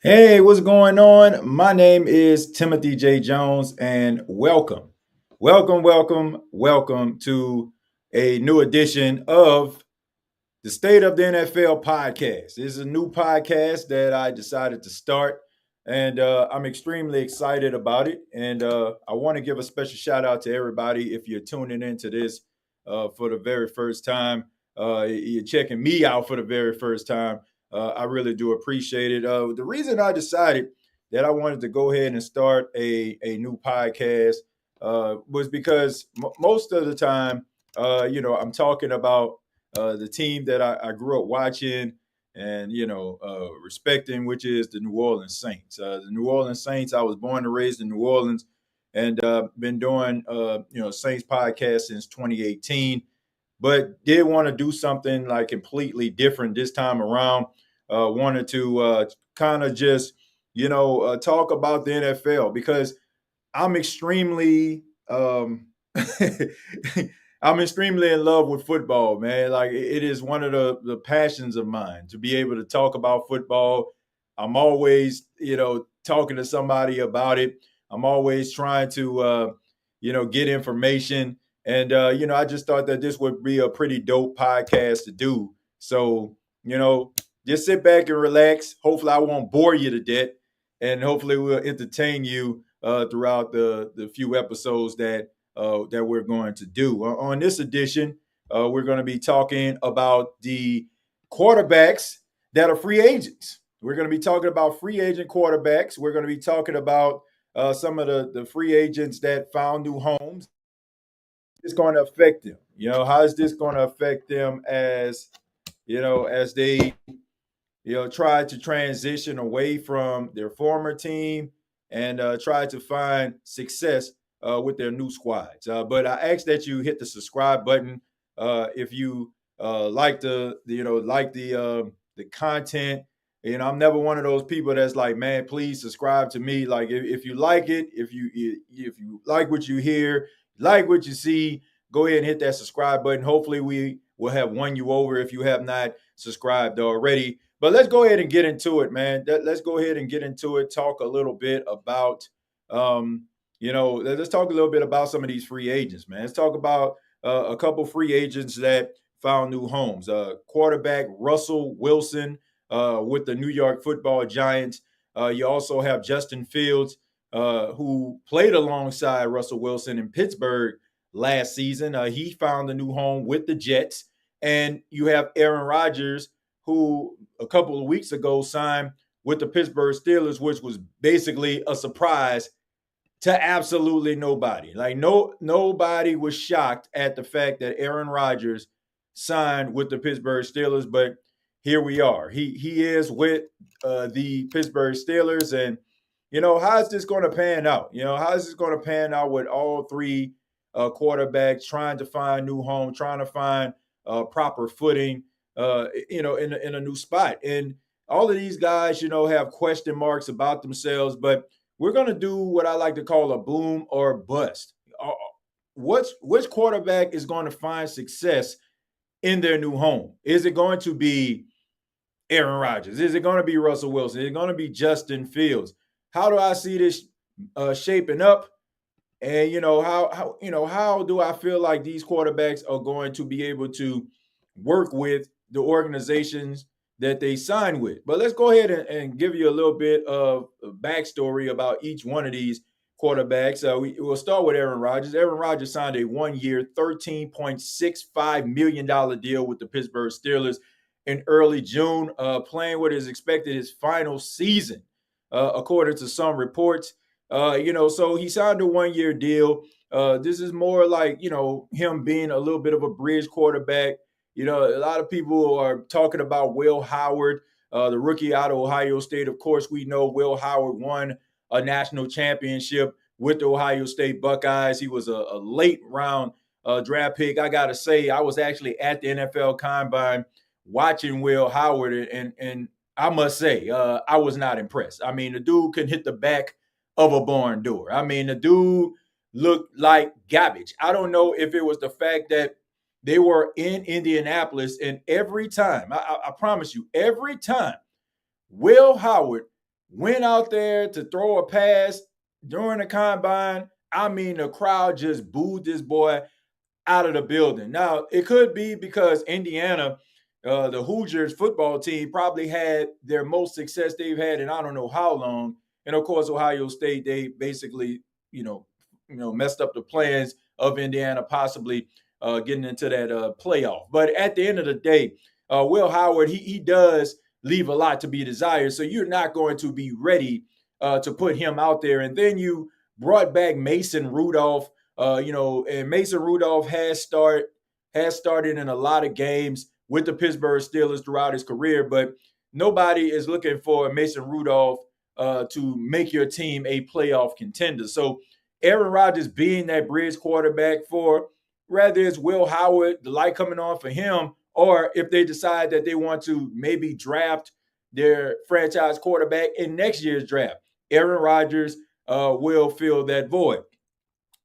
Hey, what's going on? My name is Timothy J. Jones, and welcome to a new edition of the State of the NFL podcast. This is a new podcast that I decided to start, and I'm extremely excited about it. And I want to give a special shout out to everybody if you're tuning into this for the very first time. You're checking me out for the very first time. I really do appreciate it. The reason I decided that I wanted to go ahead and start a new podcast was because most of the time, I'm talking about the team that I grew up watching and respecting, which is the New Orleans Saints. The New Orleans Saints. I was born and raised in New Orleans, and been doing Saints podcast since 2018. But did want to do something like completely different this time around. Wanted to kind of just talk about the NFL because I'm extremely I'm extremely in love with football, man. Like it is one of the passions of mine to be able to talk about football. I'm always, talking to somebody about it. I'm always trying to get information. And I just thought that this would be a pretty dope podcast to do. So, you know, just sit back and relax. Hopefully I won't bore you to death. And hopefully we'll entertain you throughout the few episodes that we're going to do. On this edition, we're going to be talking about the quarterbacks that are free agents. We're going to be talking about free agent quarterbacks. We're going to be talking about some of the free agents that found new homes. It's going to affect them. How is this going to affect them as they try to transition away from their former team and try to find success with their new squads. But I ask that you hit the subscribe button if you like the content. I'm never one of those people that's like, man, please subscribe to me. Like, if you like it, if you like what you hear, like what you see, go ahead and hit that subscribe button. Hopefully, we will have won you over if you have not subscribed already. But let's go ahead and get into it, man. Let's go ahead and get into it. Talk a little bit about, let's talk a little bit about some of these free agents, man. Let's talk about a couple free agents that found new homes. Quarterback Russell Wilson with the New York Football Giants. You also have Justin Fields, who played alongside Russell Wilson in Pittsburgh last season. He found a new home with the Jets. And you have Aaron Rodgers, who a couple of weeks ago signed with the Pittsburgh Steelers, which was basically a surprise to absolutely nobody. Like nobody was shocked at the fact that Aaron Rodgers signed with the Pittsburgh Steelers, but here we are. He is with the Pittsburgh Steelers, and how is this going to pan out? How is this going to pan out with all three quarterbacks trying to find new home, trying to find proper footing, in a new spot, and all of these guys, have question marks about themselves, but we're going to do what I like to call a boom or bust. Which quarterback is going to find success in their new home? Is it going to be Aaron Rodgers? Is it going to be Russell Wilson? Is it going to be Justin Fields? How do I see this shaping up? And how do I feel like these quarterbacks are going to be able to work with the organizations that they sign with? But let's go ahead and give you a little bit of backstory about each one of these quarterbacks. We'll start with Aaron Rodgers. Aaron Rodgers signed a 1-year, $13.65 million deal with the Pittsburgh Steelers in early June, playing what is expected his final season, according to some reports. So he signed a 1-year deal. This is more like, him being a little bit of a bridge quarterback. A lot of people are talking about Will Howard, the rookie out of Ohio State. Of course, we know Will Howard won a national championship with the Ohio State Buckeyes. He was a late round draft pick. I got to say, I was actually at the NFL Combine watching Will Howard, and I must say, I was not impressed. I mean, the dude can hit the back of a barn door. I mean, the dude looked like garbage. I don't know if it was the fact that they were in Indianapolis, and every time, I promise you, every time Will Howard went out there to throw a pass during the combine. I mean, the crowd just booed this boy out of the building. Now, it could be because Indiana, the Hoosiers football team, probably had their most success they've had in I don't know how long. And of course, Ohio State, they basically, messed up the plans of Indiana possibly getting into that playoff. But at the end of the day, Will Howard, he does leave a lot to be desired. So you're not going to be ready to put him out there. And then you brought back Mason Rudolph, and Mason Rudolph has started in a lot of games with the Pittsburgh Steelers throughout his career, but nobody is looking for Mason Rudolph to make your team a playoff contender. So Aaron Rodgers being that bridge quarterback for whether it's Will Howard, the light coming on for him, or if they decide that they want to maybe draft their franchise quarterback in next year's draft, Aaron Rodgers will fill that void.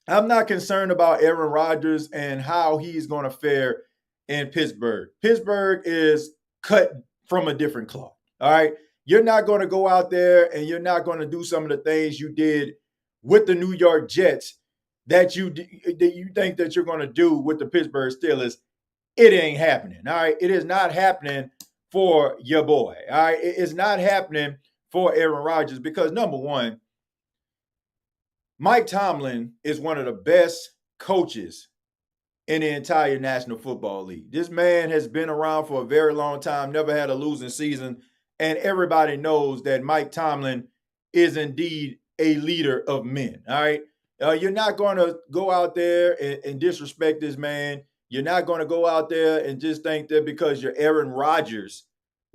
I'm not concerned about Aaron Rodgers and how he's going to fare in Pittsburgh. Pittsburgh is cut from a different cloth. All right. You're not going to go out there and you're not going to do some of the things you did with the New York Jets that you think that you're going to do with the Pittsburgh Steelers. It ain't happening. All right. It is not happening for your boy. All right. It's not happening for Aaron Rodgers because, number one, Mike Tomlin is one of the best coaches in the entire National Football League. This man has been around for a very long time, never had a losing season, and everybody knows that Mike Tomlin is indeed a leader of men, all right? You're not going to go out there and disrespect this man. You're not going to go out there and just think that because you're Aaron Rodgers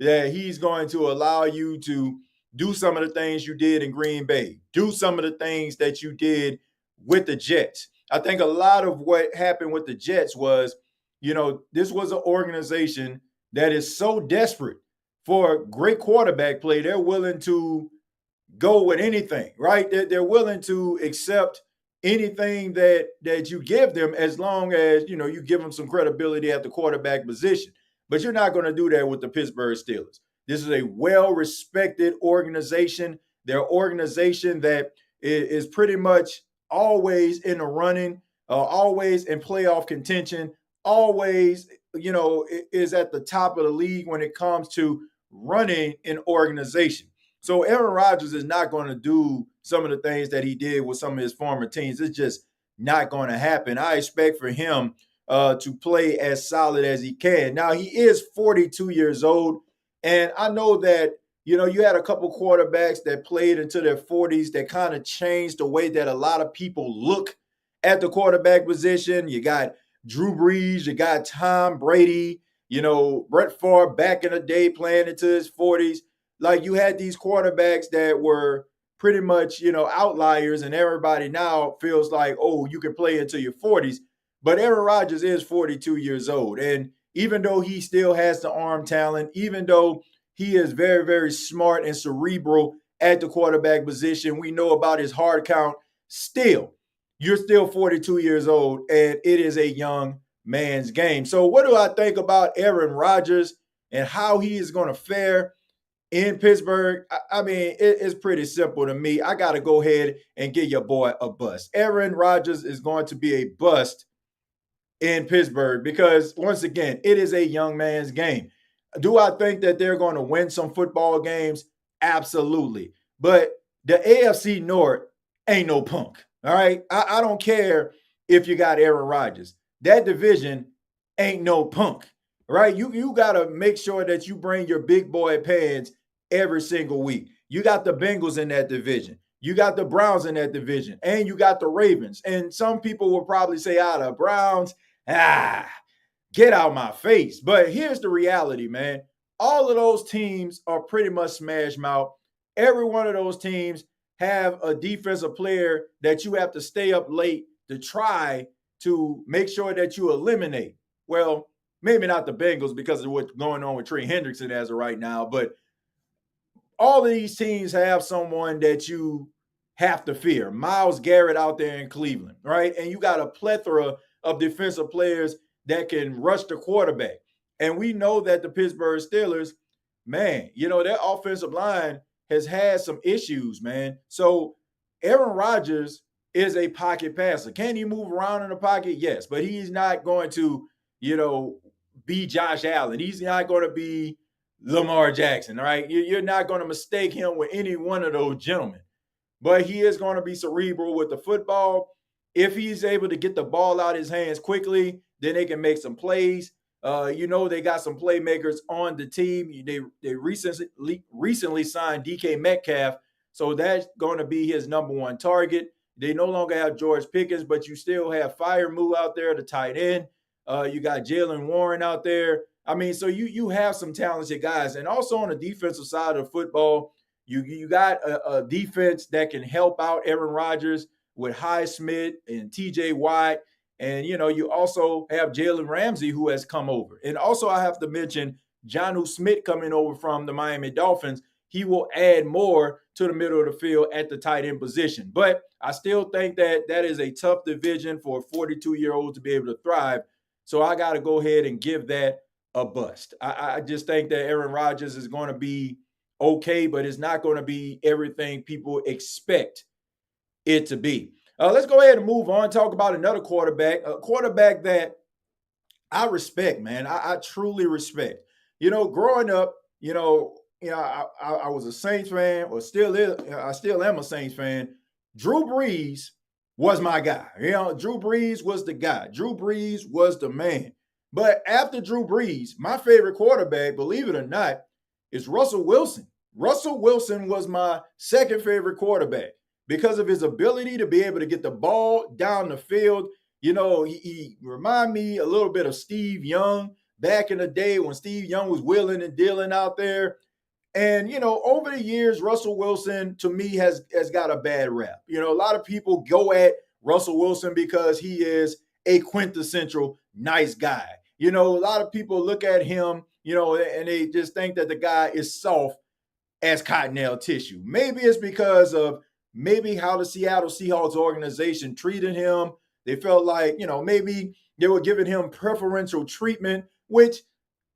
that he's going to allow you to do some of the things you did in Green Bay. Do some of the things that you did with the Jets. I think a lot of what happened with the Jets was, this was an organization that is so desperate for great quarterback play. They're willing to go with anything, right? They're willing to accept anything that you give them as long as, you give them some credibility at the quarterback position. But you're not going to do that with the Pittsburgh Steelers. This is a well-respected organization. They're an organization that is pretty much always in the running, always in playoff contention, always, is at the top of the league when it comes to running an organization. So Aaron Rodgers is not going to do some of the things that he did with some of his former teams. It's just not going to happen. I expect for him to play as solid as he can. Now, he is 42 years old. And I know that, you had a couple quarterbacks that played into their 40s that kind of changed the way that a lot of people look at the quarterback position. You got Drew Brees, you got Tom Brady, Brett Favre back in the day playing into his 40s. Like you had these quarterbacks that were pretty much, outliers, and everybody now feels like, oh, you can play into your 40s. But Aaron Rodgers is 42 years old. And even though he still has the arm talent, even though he is very, very smart and cerebral at the quarterback position, we know about his hard count. Still, you're still 42 years old, and it is a young man's game. So what do I think about Aaron Rodgers and how he is going to fare in Pittsburgh? I mean, it's pretty simple to me. I got to go ahead and give your boy a bust. Aaron Rodgers is going to be a bust in Pittsburgh because, once again, it is a young man's game. Do I think that they're going to win some football games? Absolutely. But the AFC North ain't no punk, all right? I don't care if you got Aaron Rodgers. That division ain't no punk, right? You got to make sure that you bring your big boy pants every single week. You got the Bengals in that division. You got the Browns in that division. And you got the Ravens. And some people will probably say, the Browns, get out my face. But here's the reality, man. All of those teams are pretty much smash mouth. Every one of those teams have a defensive player that you have to stay up late to try to make sure that you eliminate. Well, maybe not the Bengals because of what's going on with Trey Hendrickson as of right now, but all of these teams have someone that you have to fear. Myles Garrett out there in Cleveland, right? And you got a plethora of defensive players that can rush the quarterback. And we know that the Pittsburgh Steelers, man, their offensive line has had some issues, man. So Aaron Rodgers is a pocket passer. Can he move around in the pocket? Yes, but he's not going to, you know, be Josh Allen. He's not going to be Lamar Jackson, right? You're not going to mistake him with any one of those gentlemen. But he is going to be cerebral with the football. If he's able to get the ball out of his hands quickly, then they can make some plays. They got some playmakers on the team. They recently signed DK Metcalf, so that's going to be his number one target. They no longer have George Pickens, but you still have Firemove out there, the tight end. You got Jalen Warren out there. I mean, so you have some talented guys. And also on the defensive side of football, you got a defense that can help out Aaron Rodgers with Highsmith and TJ Watt. And, you also have Jalen Ramsey, who has come over. And also I have to mention Jonnu Smith coming over from the Miami Dolphins. He will add more to the middle of the field at the tight end position. But I still think that is a tough division for a 42-year-old to be able to thrive. So I got to go ahead and give that a bust. I just think that Aaron Rodgers is going to be okay, but it's not going to be everything people expect it to be. Let's go ahead and move on. Talk about another quarterback, a quarterback that I respect, man. I truly respect. Growing up, I was a Saints fan, or I still am a Saints fan. Drew Brees was my guy. Drew Brees was the guy. Drew Brees was the man. But after Drew Brees, my favorite quarterback, believe it or not, is Russell Wilson. Russell Wilson was my second favorite quarterback because of his ability to be able to get the ball down the field. He remind me a little bit of Steve Young back in the day when Steve Young was wheeling and dealing out there. And, over the years, Russell Wilson, to me, has got a bad rap. A lot of people go at Russell Wilson because he is a quintessential nice guy. A lot of people look at him, and they just think that the guy is soft as cottonelle tissue. Maybe it's because of how the Seattle Seahawks organization treated him. They felt like, maybe they were giving him preferential treatment, which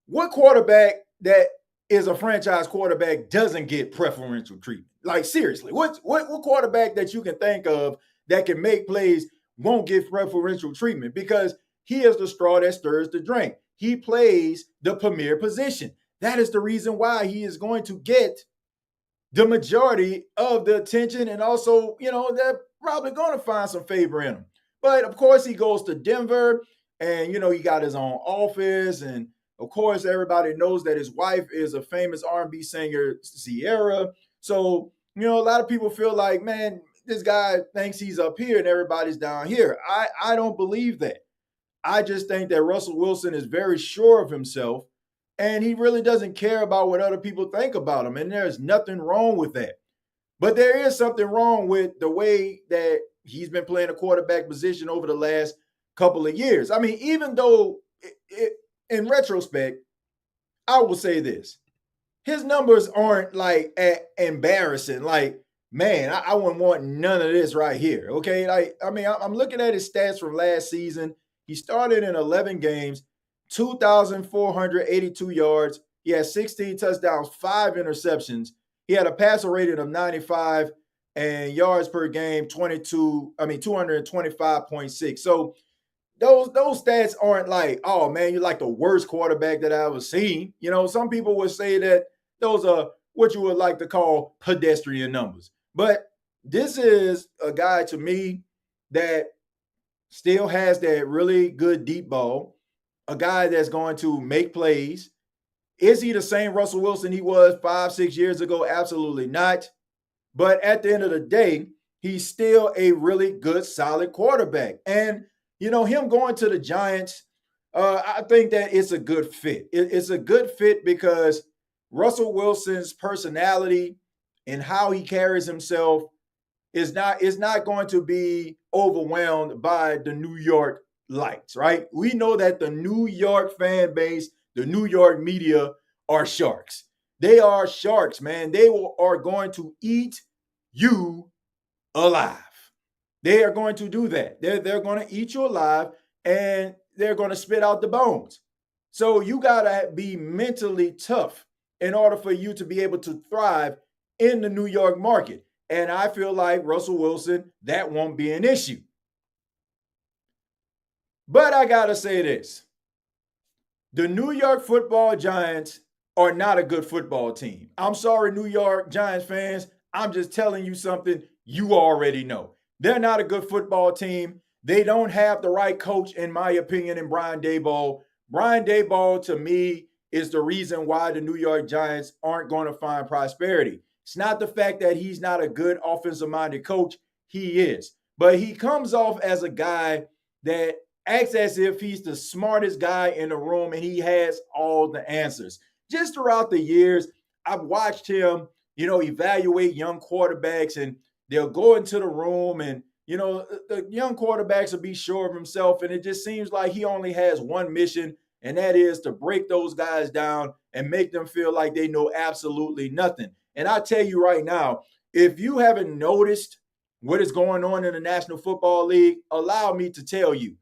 what quarterback that is a franchise quarterback doesn't get preferential treatment? Like, seriously, what quarterback that you can think of that can make plays won't get preferential treatment? Because he is the straw that stirs the drink. He plays the premier position. That is the reason why he is going to get the majority of the attention. And also, they're probably going to find some favor in him. But of course, he goes to Denver and, he got his own office. And of course, everybody knows that his wife is a famous R&B singer, Sierra. So, a lot of people feel like, man, this guy thinks he's up here and everybody's down here. I don't believe that. I just think that Russell Wilson is very sure of himself, and he really doesn't care about what other people think about him. And there's nothing wrong with that. But there is something wrong with the way that he's been playing a quarterback position over the last couple of years. I mean, even though in retrospect, I will say this. His numbers aren't like embarrassing. Like, man, I wouldn't want none of this right here. Okay. I'm looking at his stats from last season. He started in 11 games, 2,482 yards. He had 16 touchdowns, 5 interceptions. He had a passer rating of 95 and yards per game, 225.6. So those stats aren't like, oh man, you're like the worst quarterback that I ever seen. Some people would say that those are what you would like to call pedestrian numbers. But this is a guy to me that still has that really good deep ball, a guy that's going to make plays. Is he the same Russell Wilson he was 5-6 years ago? Absolutely not. But at the end of the day, he's still a really good, solid quarterback. And, him going to the Giants, I think that it's a good fit. It's a good fit because Russell Wilson's personality and how he carries himself is not going to be overwhelmed by the New York lights, right? We know that the New York fan base, the New York media are sharks. They are sharks, man. They are going to eat you alive. They are going to do that. They're going to eat you alive and they're going to spit out the bones. So you got to be mentally tough in order for you to be able to thrive in the New York market. And I feel like Russell Wilson, that won't be an issue. But I got to say this. The New York Football Giants are not a good football team. I'm sorry, New York Giants fans. I'm just telling you something you already know. They're not a good football team. They don't have the right coach, in my opinion, in Brian Daboll. Brian Daboll, to me, is the reason why the New York Giants aren't going to find prosperity. It's not the fact that he's not a good offensive-minded coach. He is. But he comes off as a guy that acts as if he's the smartest guy in the room and he has all the answers. Just throughout the years, I've watched him, evaluate young quarterbacks, and they'll go into the room and, the young quarterbacks will be sure of himself. And it just seems like he only has one mission, and that is to break those guys down and make them feel like they know absolutely nothing. And I tell you right now, if you haven't noticed what is going on in the National Football League, allow me to tell you,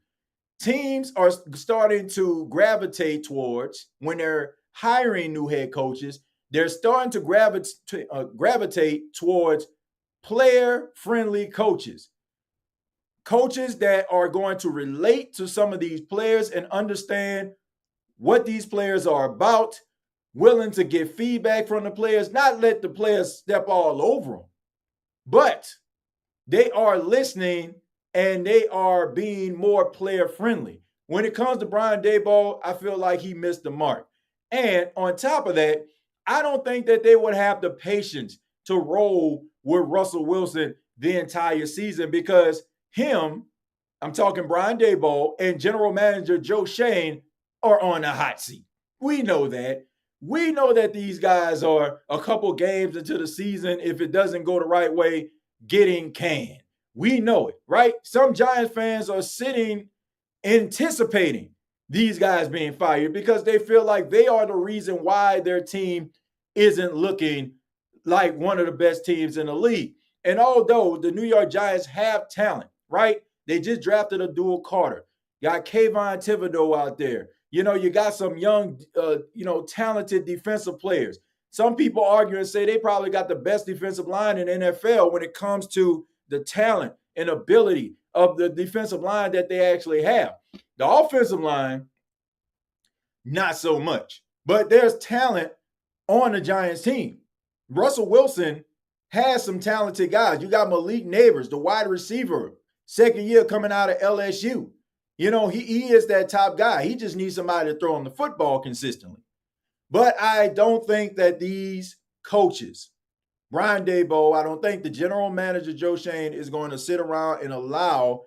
teams are starting to gravitate towards, when they're hiring new head coaches, they're starting to gravitate towards player-friendly coaches. Coaches that are going to relate to some of these players and understand what these players are about, willing to get feedback from the players, not let the players step all over them, but they are listening and they are being more player friendly. When it comes to Brian Daboll, I feel like he missed the mark. And on top of that, I don't think that they would have the patience to roll with Russell Wilson the entire season, because I'm talking Brian Daboll, and general manager Joe Schoen are on the hot seat. We know that. We know that these guys are a couple games into the season, if it doesn't go the right way, getting canned. We know it, right? Some Giants fans are sitting anticipating these guys being fired because they feel like they are the reason why their team isn't looking like one of the best teams in the league. And although the New York Giants have talent, right? They just drafted Abdul Carter. Got Kayvon Thibodeau out there. You got some young, talented defensive players. Some people argue and say they probably got the best defensive line in NFL when it comes to the talent and ability of the defensive line that they actually have. The offensive line, not so much. But there's talent on the Giants team. Russell Wilson has some talented guys. You got Malik Neighbors, the wide receiver, second year coming out of LSU. He is that top guy. He just needs somebody to throw him the football consistently. But I don't think that these coaches, Brian Daboll, I don't think the general manager, Joe Schoen, is going to sit around and allow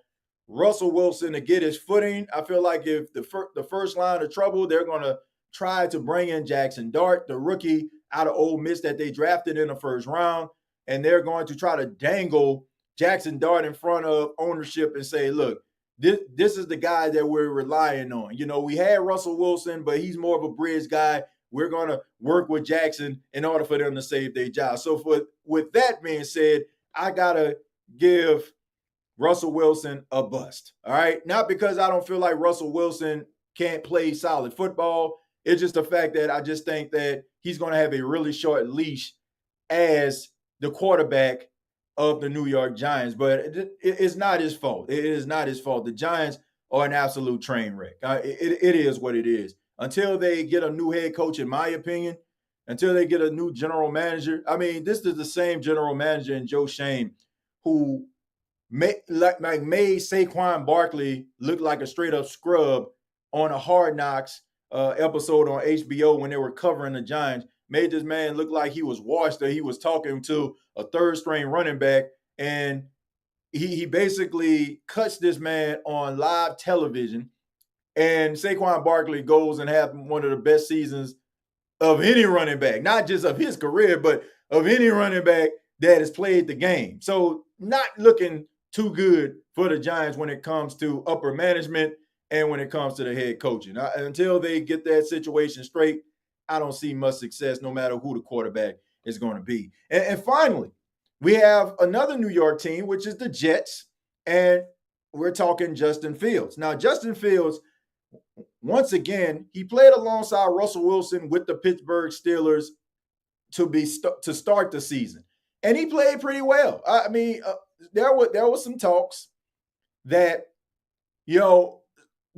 Russell Wilson to get his footing. I feel like if the first line of trouble, they're going to try to bring in Jackson Dart, the rookie out of Ole Miss that they drafted in the first round, and they're going to try to dangle Jackson Dart in front of ownership and say, look, this is the guy that we're relying on. We had Russell Wilson, but he's more of a bridge guy. We're going to work with Jackson in order for them to save their job. So with that being said, I got to give Russell Wilson a bust, all right? Not because I don't feel like Russell Wilson can't play solid football. It's just the fact that I just think that he's going to have a really short leash as the quarterback of the New York Giants. But it's not his fault. It is not his fault. The Giants are an absolute train wreck. It is what it is. Until they get a new head coach, in my opinion, until they get a new general manager. I mean, this is the same general manager in Joe Schoen who made Saquon Barkley look like a straight-up scrub on a Hard Knocks episode on HBO when they were covering the Giants. Made this man look like he was washed, that he was talking to a third-string running back, and he basically cuts this man on live television. And Saquon Barkley goes and has one of the best seasons of any running back, not just of his career, but of any running back that has played the game. So not looking too good for the Giants when it comes to upper management and when it comes to the head coaching. Until they get that situation straight, I don't see much success no matter who the quarterback is going to be. And finally, we have another New York team, which is the Jets, and we're talking Justin Fields. Now, Justin Fields, once again, he played alongside Russell Wilson with the Pittsburgh Steelers to start the season, and he played pretty well. I mean, there was some talks that you know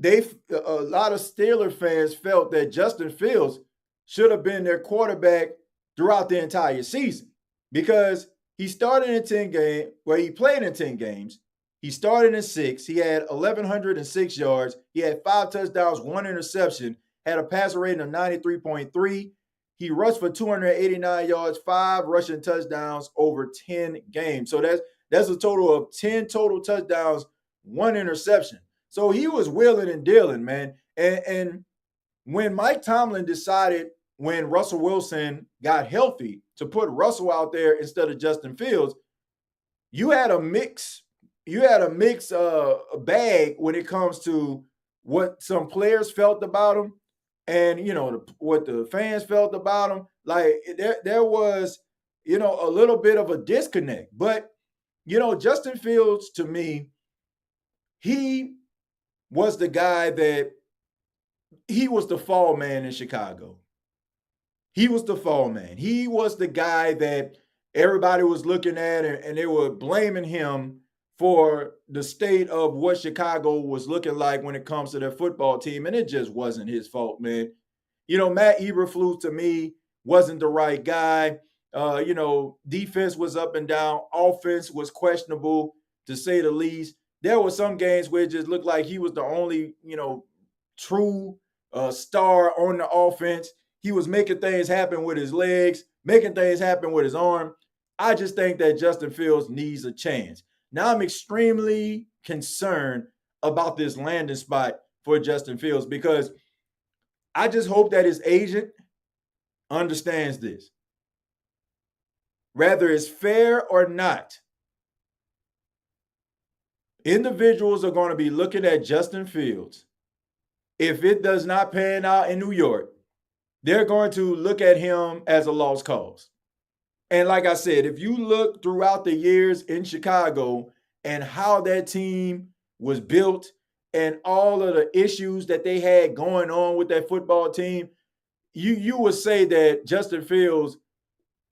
a lot of Steeler fans felt that Justin Fields should have been their quarterback throughout the entire season because he started in 10 games. Well, he played in 10 games. He started in 6. He had 1,106 yards. He had 5 touchdowns, 1 interception, had a passer rating of 93.3. He rushed for 289 yards, 5 rushing touchdowns over 10 games. So that's a total of 10 total touchdowns, 1 interception. So he was wheeling and dealing, man. And when Mike Tomlin decided when Russell Wilson got healthy to put Russell out there instead of Justin Fields, you had a mix bag when it comes to what some players felt about him and, what the fans felt about him. Like there was, a little bit of a disconnect. But, Justin Fields, to me, he was the guy that he was the fall man in Chicago. He was the fall man. He was the guy that everybody was looking at and they were blaming him for the state of what Chicago was looking like when it comes to their football team. And it just wasn't his fault, man. Matt Eberflus, to me, wasn't the right guy. Defense was up and down. Offense was questionable, to say the least. There were some games where it just looked like he was the only, true star on the offense. He was making things happen with his legs, making things happen with his arm. I just think that Justin Fields needs a chance. Now I'm extremely concerned about this landing spot for Justin Fields because I just hope that his agent understands this. Whether it's fair or not, individuals are going to be looking at Justin Fields. If it does not pan out in New York, they're going to look at him as a lost cause. And like I said, if you look throughout the years in Chicago and how that team was built and all of the issues that they had going on with that football team, you would say that Justin Fields,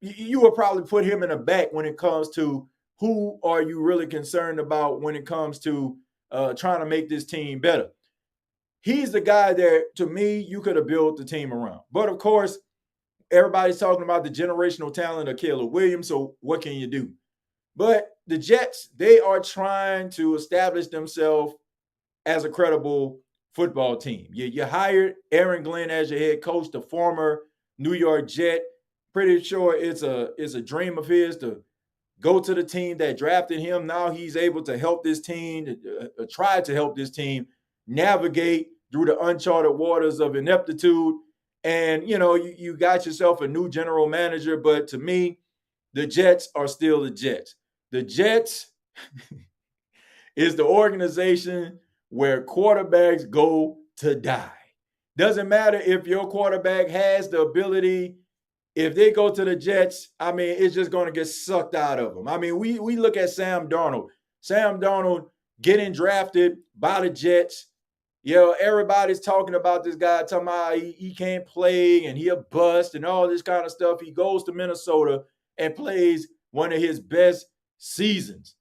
you would probably put him in the back when it comes to who are you really concerned about when it comes to trying to make this team better. He's the guy that, to me, you could have built the team around. But, of course, everybody's talking about the generational talent of Caleb Williams, so what can you do? But the Jets, they are trying to establish themselves as a credible football team. You hired Aaron Glenn as your head coach, the former New York Jet. Pretty sure it's a dream of his to go to the team that drafted him. Now he's able to help this team, try to help this team navigate through the uncharted waters of ineptitude. And, you got yourself a new general manager, but to me, the Jets are still the Jets. The Jets is the organization where quarterbacks go to die. Doesn't matter if your quarterback has the ability. If they go to the Jets, it's just going to get sucked out of them. We look at Sam Darnold. Sam Darnold getting drafted by the Jets. Everybody's talking about this guy, talking about he can't play and he a bust and all this kind of stuff. He goes to Minnesota and plays one of his best seasons.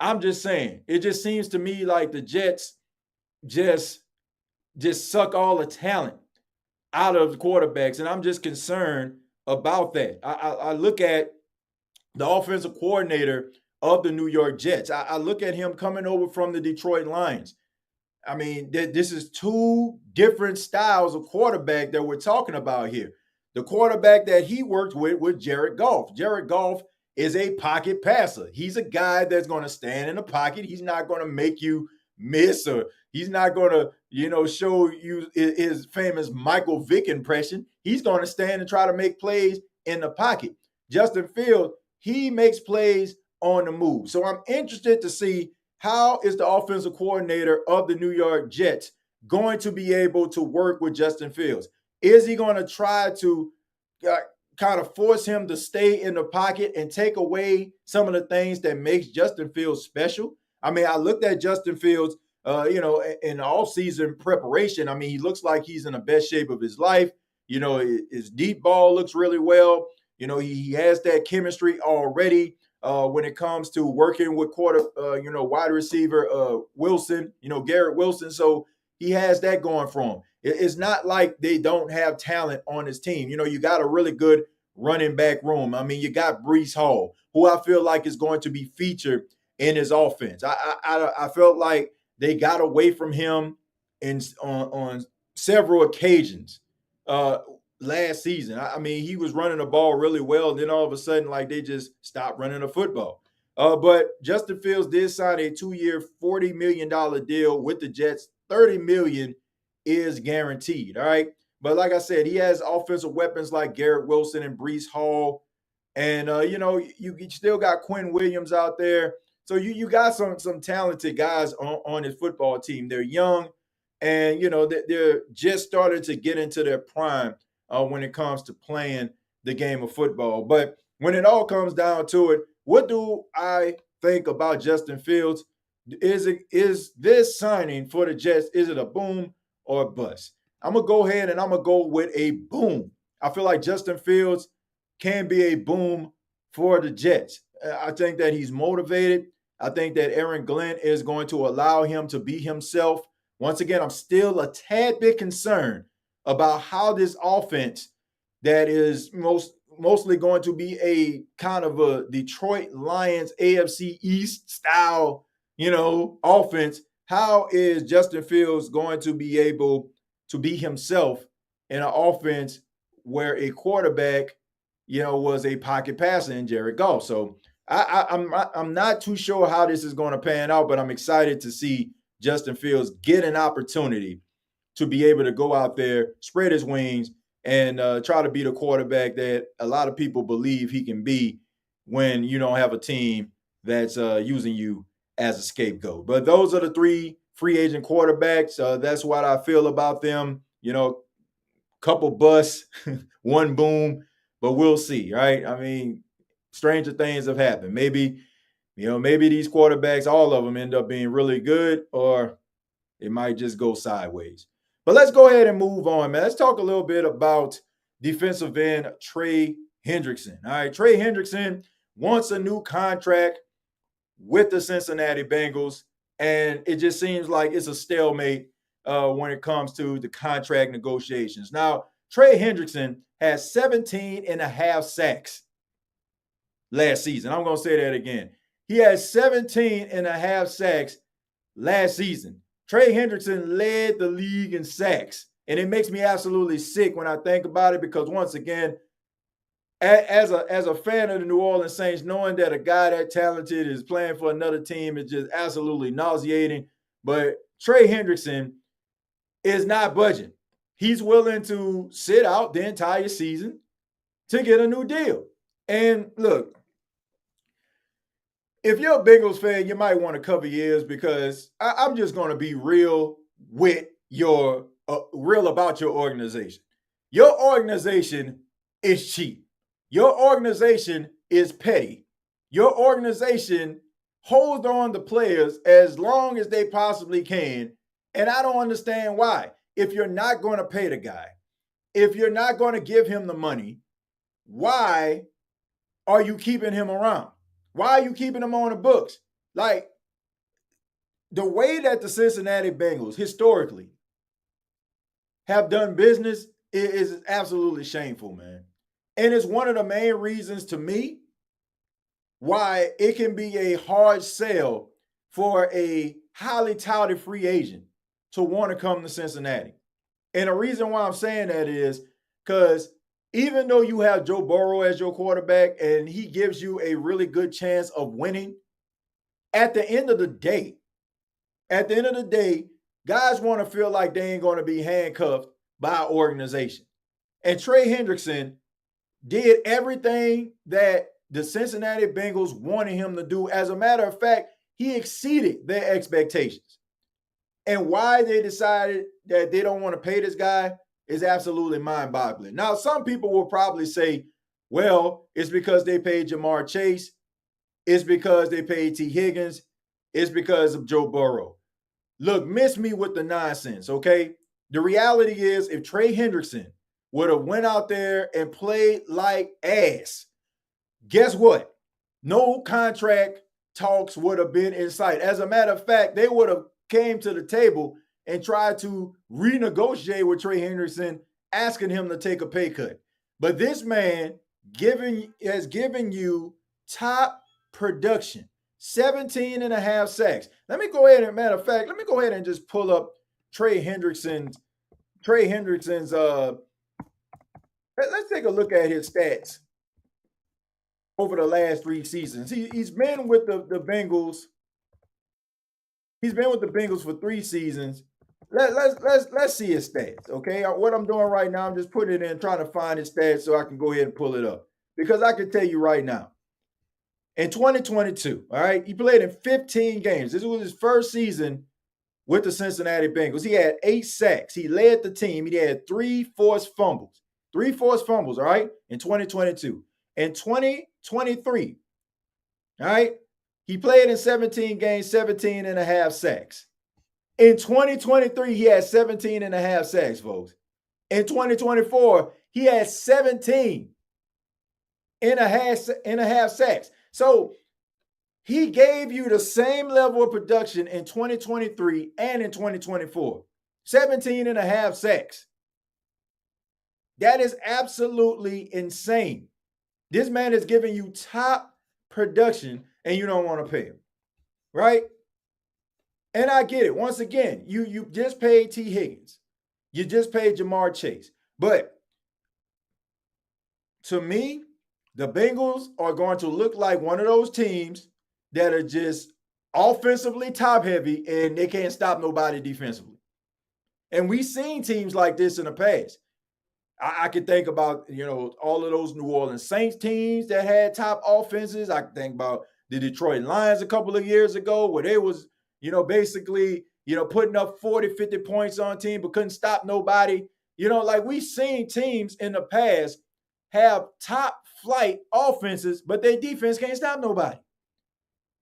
I'm just saying, it just seems to me like the Jets just suck all the talent out of the quarterbacks, and I'm just concerned about that. I look at the offensive coordinator of the New York Jets. I look at him coming over from the Detroit Lions. This is two different styles of quarterback that we're talking about here. The quarterback that he worked with Jared Goff. Jared Goff is a pocket passer. He's a guy that's going to stand in the pocket. He's not going to make you miss, or he's not going to, show you his famous Michael Vick impression. He's going to stand and try to make plays in the pocket. Justin Fields, he makes plays on the move. So I'm interested to see how is the offensive coordinator of the New York Jets going to be able to work with Justin Fields? Is he going to try to kind of force him to stay in the pocket and take away some of the things that makes Justin Fields special? I looked at Justin Fields, in the offseason preparation. He looks like he's in the best shape of his life. His deep ball looks really well. He has that chemistry already when it comes to working with wide receiver Wilson, Garrett Wilson. So he has that going for him. It's not like they don't have talent on his team. You got a really good running back room. I mean, you got Breece Hall, who I feel like is going to be featured in his offense. I felt like they got away from him on several occasions last season. I mean, he was running the ball really well. And then all of a sudden, like, they just stopped running the football. But Justin Fields did sign a 2-year, $40 million deal with the Jets. $30 million is guaranteed. All right. But like I said, he has offensive weapons like Garrett Wilson and Breece Hall. And, you still got Quinn Williams out there. So you got some talented guys on his football team. They're young, and, they're just starting to get into their prime when it comes to playing the game of football. But when it all comes down to it, what do I think about Justin Fields? Is this signing for the Jets, is it a boom or a bust? I'm going to go ahead and I'm going to go with a boom. I feel like Justin Fields can be a boom for the Jets. I think that he's motivated. I think that Aaron Glenn is going to allow him to be himself. Once again, I'm still a tad bit concerned about how this offense that is mostly going to be a kind of a Detroit Lions AFC East style, offense. How is Justin Fields going to be able to be himself in an offense where a quarterback, was a pocket passer in Jared Goff? So I'm not too sure how this is going to pan out, but I'm excited to see Justin Fields get an opportunity to be able to go out there, spread his wings, and try to be the quarterback that a lot of people believe he can be when you don't have a team that's using you as a scapegoat. But those are the 3 free agent quarterbacks. That's what I feel about them. Couple busts, one boom, but we'll see, right? I mean, stranger things have happened. Maybe these quarterbacks, all of them, end up being really good, or it might just go sideways. But let's go ahead and move on, man. Let's talk a little bit about defensive end Trey Hendrickson. All right, Trey Hendrickson wants a new contract with the Cincinnati Bengals, and it just seems like it's a stalemate when it comes to the contract negotiations. Now, Trey Hendrickson has 17 and a half sacks last season. I'm going to say that again. He has 17 and a half sacks last season. Trey Hendrickson led the league in sacks, and it makes me absolutely sick when I think about it, because once again, as a fan of the New Orleans Saints, knowing that a guy that talented is playing for another team is just absolutely nauseating. But Trey Hendrickson is not budging. He's willing to sit out the entire season to get a new deal. And look, if you're a Bengals fan, you might want to cover your ears, because I'm just going to be real with real about your organization. Your organization is cheap. Your organization is petty. Your organization holds on to players as long as they possibly can. And I don't understand why. If you're not going to pay the guy, if you're not going to give him the money, why are you keeping him around? Why are you keeping him on the books? Like, the way that the Cincinnati Bengals historically have done business is absolutely shameful, man. And it's one of the main reasons to me why it can be a hard sell for a highly touted free agent to want to come to Cincinnati. And the reason why I'm saying that is because even though you have Joe Burrow as your quarterback and he gives you a really good chance of winning, at the end of the day, guys want to feel like they ain't going to be handcuffed by an organization. And Trey Hendrickson did everything that the Cincinnati Bengals wanted him to do. As a matter of fact, he exceeded their expectations. And why they decided that they don't want to pay this guy is absolutely mind-boggling. Now, some people will probably say, well, it's because they paid Jamar Chase. It's because they paid T. Higgins. It's because of Joe Burrow. Look, miss me with the nonsense, okay? The reality is, if Trey Hendrickson would have went out there and played like ass, guess what? No contract talks would have been in sight. As a matter of fact, they would have came to the table and tried to renegotiate with Trey Hendrickson, asking him to take a pay cut. But this man has given you top production, 17 and a half sacks. Let me go ahead and, matter of fact, let me go ahead and just pull up Trey Hendrickson's let's take a look at his stats over the last 3 seasons. He's been with the Bengals. He's been with the Bengals for 3 seasons. Let's see his stats. Okay, what I'm doing right now, I'm just putting it in, trying to find his stats so I can go ahead and pull it up, because I can tell you right now, in 2022, all right, he played in 15 games. This was his first season with the Cincinnati Bengals. He had 8 sacks. He led the team. He had 3 forced fumbles. 3 forced fumbles, all right, in 2022. In 2023, all right, he played in 17 games, 17 and a half sacks. In 2023, he had 17 and a half sacks, folks. In 2024, he had 17 and a half sacks. So he gave you the same level of production in 2023 and in 2024. 17 and a half sacks. That is absolutely insane. This man is giving you top production and you don't want to pay him, right? And I get it. Once again, you just paid T. Higgins. You just paid Jamar Chase. But to me, the Bengals are going to look like one of those teams that are just offensively top heavy and they can't stop nobody defensively. And we've seen teams like this in the past. I can think about, all of those New Orleans Saints teams that had top offenses. I can think about the Detroit Lions a couple of years ago where they was, basically, putting up 40, 50 points on team but couldn't stop nobody. Like we've seen teams in the past have top flight offenses, but their defense can't stop nobody.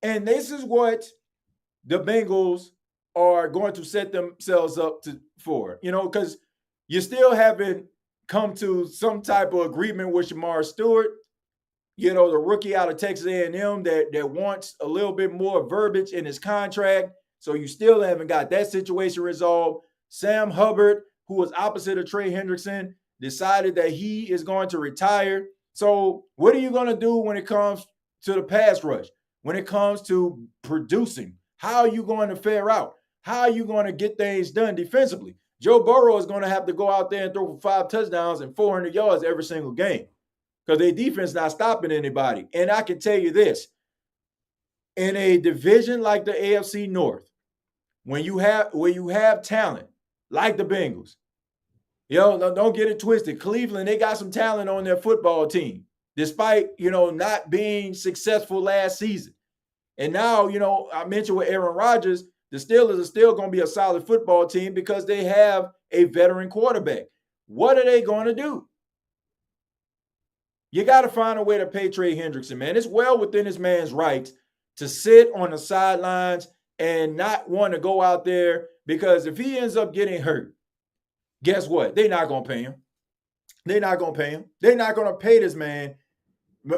And this is what the Bengals are going to set themselves up for, because you still haven't come to some type of agreement with Shamar Stewart, the rookie out of Texas A&M that wants a little bit more verbiage in his contract. So you still haven't got that situation resolved. Sam Hubbard, who was opposite of Trey Hendrickson, decided that he is going to retire. So what are you going to do when it comes to the pass rush? When it comes to producing? How are you going to fare out? How are you going to get things done defensively? Joe Burrow is going to have to go out there and throw for 5 touchdowns and 400 yards every single game because their defense is not stopping anybody. And I can tell you this, in a division like the AFC North, where you have talent like the Bengals, don't get it twisted. Cleveland, they got some talent on their football team, despite, not being successful last season. And now, I mentioned with Aaron Rodgers, the Steelers are still going to be a solid football team because they have a veteran quarterback. What are they going to do? You got to find a way to pay Trey Hendrickson, man. It's well within this man's rights to sit on the sidelines and not want to go out there, because if he ends up getting hurt, guess what? They're not going to pay him. They're not going to pay him. They're not going to pay this man.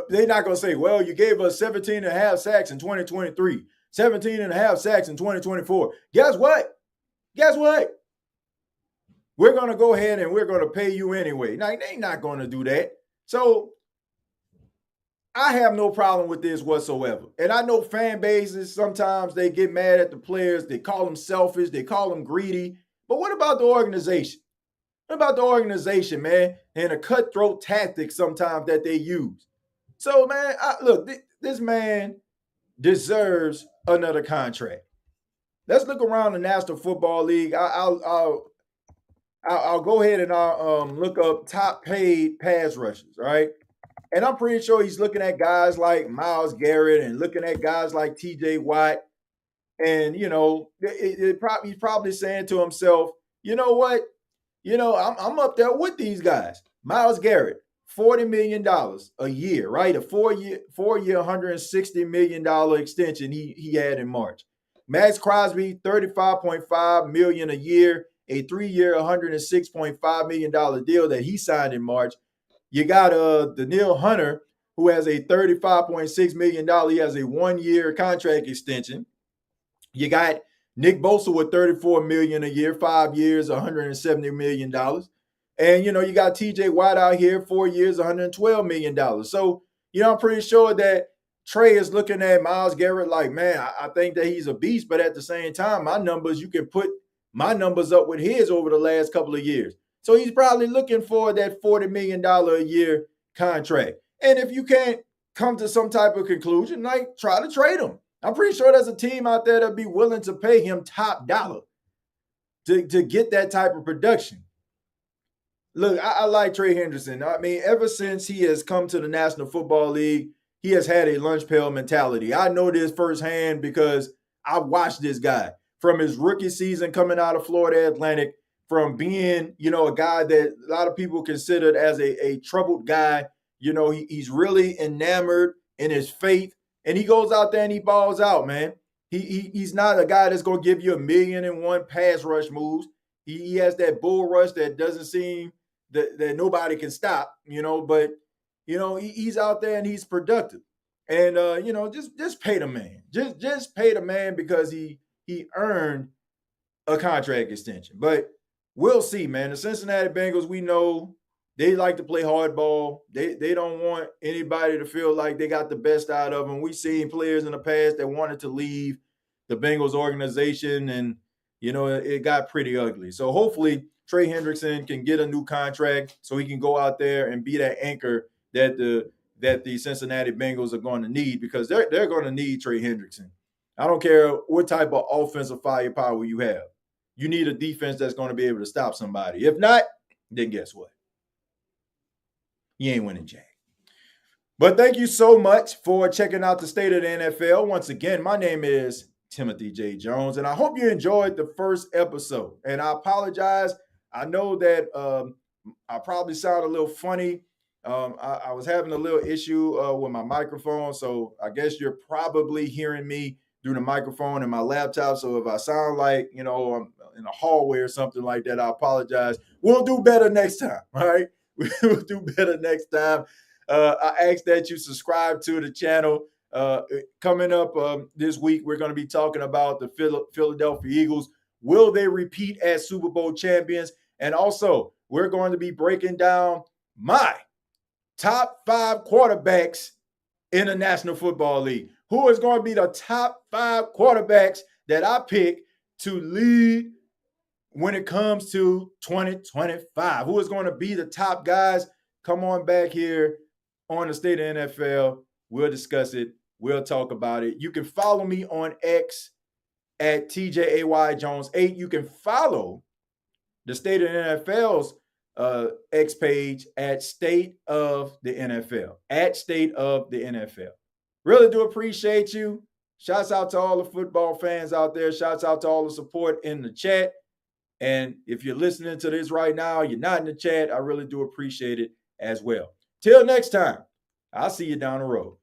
They're not going to say, well, you gave us 17 and a half sacks in 2023. 17 and a half sacks in 2024. Guess what? We're going to go ahead and we're going to pay you anyway. Now, they're not going to do that. So I have no problem with this whatsoever. And I know fan bases, sometimes they get mad at the players. They call them selfish. They call them greedy. But what about the organization? What about the organization, man? And the cutthroat tactics sometimes that they use. So, man, look, this man deserves another contract. Let's look around the National Football League. I'll go ahead and I'll look up top paid pass rushers, all right? And I'm pretty sure he's looking at guys like Myles Garrett and looking at guys like TJ Watt. And, he's probably saying to himself, you know what? I'm up there with these guys. Myles Garrett, $40 million a year, right? A four-year, $160 million extension he had in March. Max Crosby, $35.5 million a year, a 3-year, $106.5 million deal that he signed in March. You got Danielle Hunter, who has a $35.6 million. He has a 1-year contract extension. You got Nick Bosa with $34 million a year, 5 years, $170 million. And, you got TJ Watt out here, 4 years, $112 million. So, I'm pretty sure that Trey is looking at Myles Garrett like, man, I think that he's a beast. But at the same time, my numbers, you can put my numbers up with his over the last couple of years. So he's probably looking for that $40 million a year contract. And if you can't come to some type of conclusion, like, try to trade him. I'm pretty sure there's a team out there that'll be willing to pay him top dollar to get that type of production. Look, I like Trey Hendrickson. I mean, ever since he has come to the National Football League, he has had a lunch pail mentality. I know this firsthand because I watched this guy from his rookie season coming out of Florida Atlantic, from being, a guy that a lot of people considered as a troubled guy. He's really enamored in his faith, and he goes out there and he balls out, man. He's not a guy that's going to give you 1,000,001 pass rush moves. He has that bull rush that doesn't seem that nobody can stop, but, he's out there and he's productive. And, just pay the man. Just pay the man because he earned a contract extension. But we'll see, man. The Cincinnati Bengals, we know they like to play hardball. They don't want anybody to feel like they got the best out of them. We've seen players in the past that wanted to leave the Bengals organization, and, it got pretty ugly. So hopefully Trey Hendrickson can get a new contract so he can go out there and be that anchor that the Cincinnati Bengals are going to need, because they're going to need Trey Hendrickson. I don't care what type of offensive firepower you have. You need a defense that's going to be able to stop somebody. If not, then guess what? You ain't winning jack. But thank you so much for checking out the State of the NFL. Once again, my name is Timothy J. Jones, and I hope you enjoyed the first episode. And I apologize. I know that I probably sound a little funny. I was having a little issue with my microphone, so I guess you're probably hearing me through the microphone and my laptop. So if I sound like, I'm in a hallway or something like that, I apologize. We'll do better next time, all right? We'll do better next time. I ask that you subscribe to the channel. Coming up this week, we're going to be talking about the Philadelphia Eagles. Will they repeat as Super Bowl champions? And also, we're going to be breaking down my top 5 quarterbacks in the National Football League. Who is going to be the top 5 quarterbacks that I pick to lead when it comes to 2025? Who is going to be the top guys? Come on back here on the State of NFL. We'll discuss it. We'll talk about it. You can follow me on X at TJAYJones8. You can follow the State of the NFL's X page at State of the NFL. At State of the NFL. Really do appreciate you. Shouts out to all the football fans out there. Shouts out to all the support in the chat. And if you're listening to this right now, you're not in the chat, I really do appreciate it as well. Till next time, I'll see you down the road.